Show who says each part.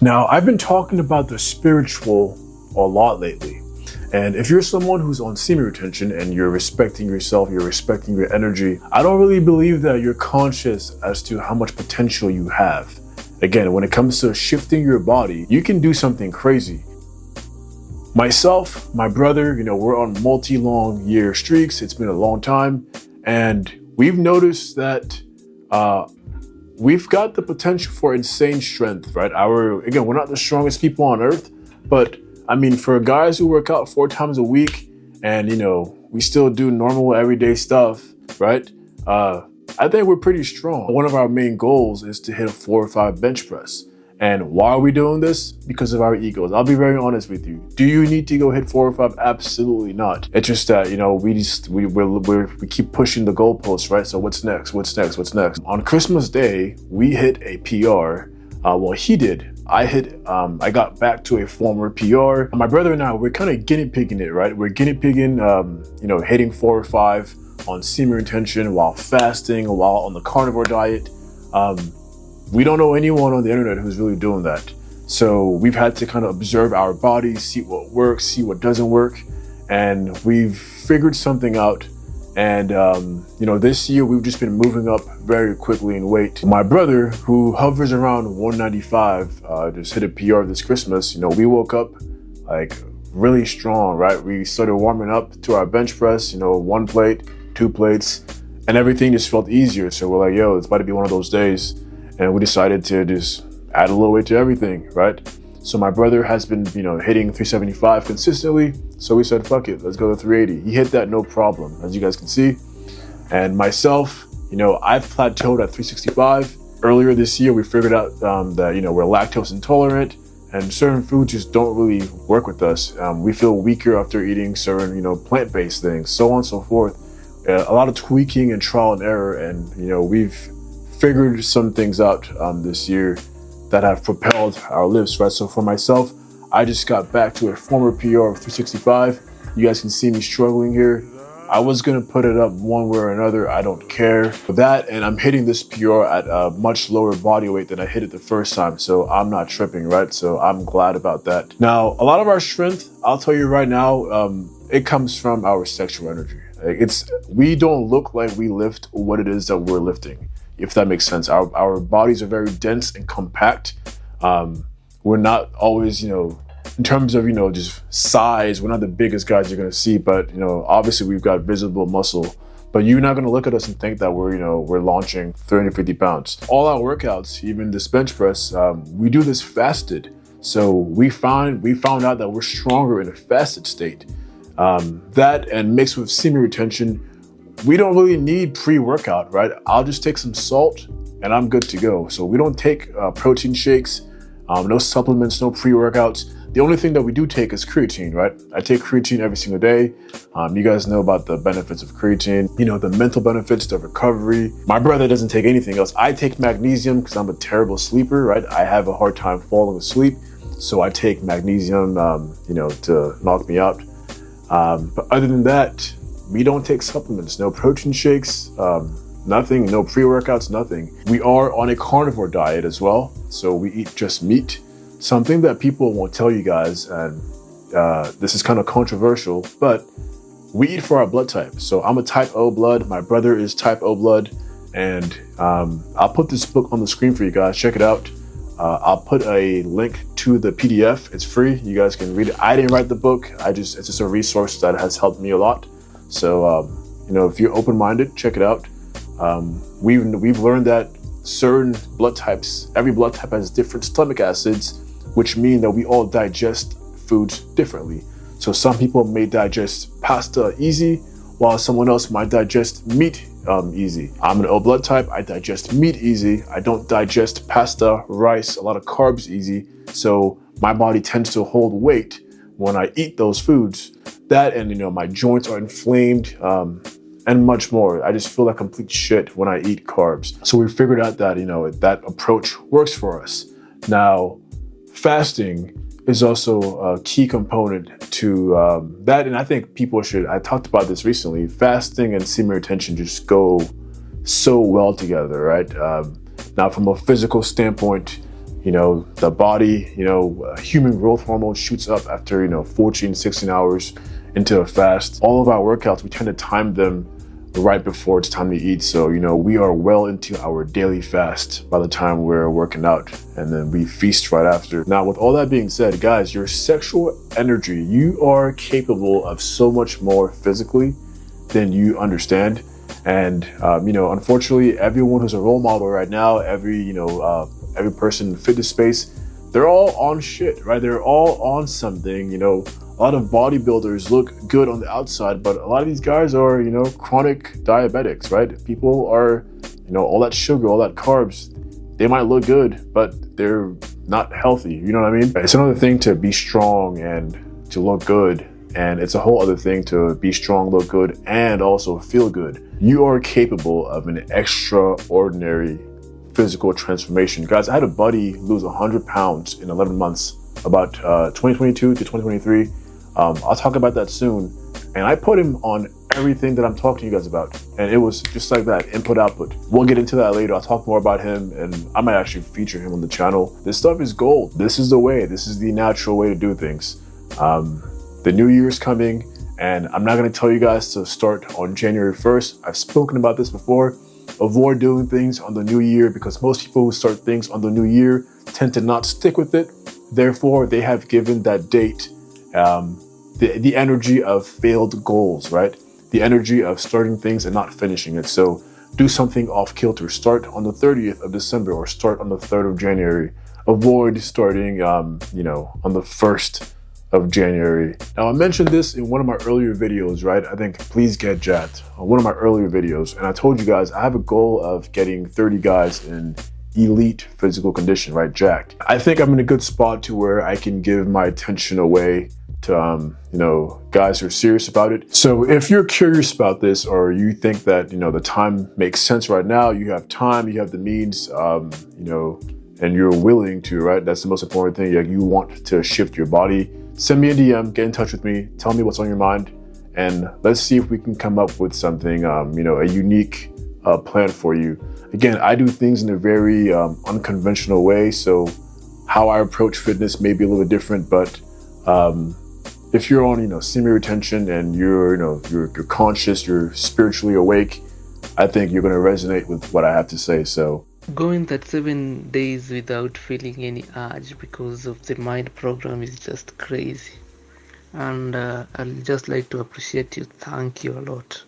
Speaker 1: Now, I've been talking about the spiritual a lot lately. And if you're someone who's on semen retention and you're respecting yourself, you're respecting your energy, I don't really believe that you're conscious as to how much potential you have. Again, when it comes to shifting your body, you can do something crazy. Myself, my brother, we're on multi-long year streaks. It's been a long time. And we've noticed that we've got the potential for insane strength, right? We're not the strongest people on earth, but I mean, for guys who work out 4 times a week and, we still do normal everyday stuff, right? I think we're pretty strong. One of our main goals is to hit a 4 or 5 bench press. And why are we doing this? Because of our egos. I'll be very honest with you. Do you need to go hit 4 or 5? Absolutely not. It's just that, we keep pushing the goalposts, right? So what's next? What's next? What's next? On Christmas Day, we hit a PR. He did. I got back to a former PR. My brother and I, we're kind of guinea pigging it, right? We're guinea pigging, hitting 4 or 5 on semen retention while fasting, while on the carnivore diet. We don't know anyone on the internet who's really doing that. So we've had to kind of observe our bodies, see what works, see what doesn't work. And we've figured something out. And, this year we've just been moving up very quickly in weight. My brother, who hovers around 195, just hit a PR this Christmas. We woke up like really strong, right? We started warming up to our bench press, 1 plate, 2 plates, and everything just felt easier. So we're like, yo, it's about to be one of those days. And we decided to just add a little weight to everything, right? So my brother has been, hitting 375 consistently. So we said, fuck it, let's go to 380. He hit that no problem, as you guys can see. And myself, I've plateaued at 365. Earlier this year, we figured out that, we're lactose intolerant and certain foods just don't really work with us. We feel weaker after eating certain, plant-based things, so on and so forth. A lot of tweaking and trial and error. And, we've figured some things out this year that have propelled our lifts, right? So for myself, I just got back to a former PR of 365. You guys can see me struggling here. I was gonna put it up one way or another, I don't care. For that, and I'm hitting this PR at a much lower body weight than I hit it the first time, so I'm not tripping, right? So I'm glad about that. Now, a lot of our strength, I'll tell you right now, it comes from our sexual energy. We don't look like we lift what it is that we're lifting, if that makes sense. Our bodies are very dense and compact. We're not always, in terms of, just size, we're not the biggest guys you're gonna see, but, obviously we've got visible muscle. But you're not gonna look at us and think that we're launching 350 pounds. All our workouts, even this bench press, we do this fasted. So we found out that we're stronger in a fasted state. That and mixed with semen retention, we don't really need pre-workout, right? I'll just take some salt and I'm good to go. So we don't take protein shakes, no supplements, no pre-workouts. The only thing that we do take is creatine, right? I take creatine every single day. You guys know about the benefits of creatine, the mental benefits, the recovery. My brother doesn't take anything else. I take magnesium because I'm a terrible sleeper, right? I have a hard time falling asleep. So I take magnesium, to knock me out. But other than that, we don't take supplements, no protein shakes, nothing, no pre-workouts, nothing. We are on a carnivore diet as well. So we eat just meat, something that people won't tell you guys. And this is kind of controversial, but we eat for our blood type. So I'm a type O blood. My brother is type O blood. And I'll put this book on the screen for you guys. Check it out. I'll put a link to the PDF. It's free. You guys can read it. I didn't write the book. It's just a resource that has helped me a lot. So, if you're open-minded, check it out. We've learned that certain blood types, every blood type has different stomach acids, which mean that we all digest foods differently. So some people may digest pasta easy, while someone else might digest meat easy. I'm an O blood type. I digest meat easy. I don't digest pasta, rice, a lot of carbs easy. So my body tends to hold weight when I eat those foods. That and, my joints are inflamed and much more. I just feel like complete shit when I eat carbs. So we figured out that, that approach works for us. Now, fasting is also a key component to that. And I think I talked about this recently, fasting and semen retention just go so well together, right? Now, from a physical standpoint, The body, human growth hormone shoots up after 14, 16 hours into a fast. All of our workouts, we tend to time them right before it's time to eat. So, we are well into our daily fast by the time we're working out, and then we feast right after. Now, with all that being said, guys, your sexual energy, you are capable of so much more physically than you understand. And, unfortunately, everyone who's a role model right now, every person in the fitness space, they're all on shit, right? They're all on something. A lot of bodybuilders look good on the outside, but a lot of these guys are, chronic diabetics, right? People are, all that sugar, all that carbs, they might look good, but they're not healthy. You know what I mean? It's another thing to be strong and to look good. And it's a whole other thing to be strong, look good, and also feel good. You are capable of an extraordinary physical transformation. Guys, I had a buddy lose 100 pounds in 11 months, about 2022 to 2023. I'll talk about that soon. And I put him on everything that I'm talking to you guys about. And it was just like that, input, output. We'll get into that later. I'll talk more about him, and I might actually feature him on the channel. This stuff is gold. This is the way. This is the natural way to do things. The new year is coming, and I'm not going to tell you guys to start on January 1st. I've spoken about this before. Avoid doing things on the new year, because most people who start things on the new year tend to not stick with it. Therefore, they have given that date the energy of failed goals, right? The energy of starting things and not finishing it. So do something off kilter. Start on the 30th of December or start on the 3rd of January. Avoid starting, on the 1st of January. Now, I mentioned this in one of my earlier videos, right? I think Please Get Jacked, one of my earlier videos. And I told you guys, I have a goal of getting 30 guys in elite physical condition, right? Jacked. I think I'm in a good spot to where I can give my attention away to, guys who are serious about it. So if you're curious about this, or you think that, the time makes sense right now, you have time, you have the means, and you're willing to, right? That's the most important thing. You want to shift your body. Send me a DM, get in touch with me, tell me what's on your mind, and let's see if we can come up with something, a unique plan for you. Again, I do things in a very unconventional way, so how I approach fitness may be a little different, but if you're on, semi-retention and you're conscious, you're spiritually awake, I think you're going to resonate with what I have to say. So
Speaker 2: going that 7 days without feeling any urge because of the mind program is just crazy. And I'd just like to appreciate you. Thank you a lot.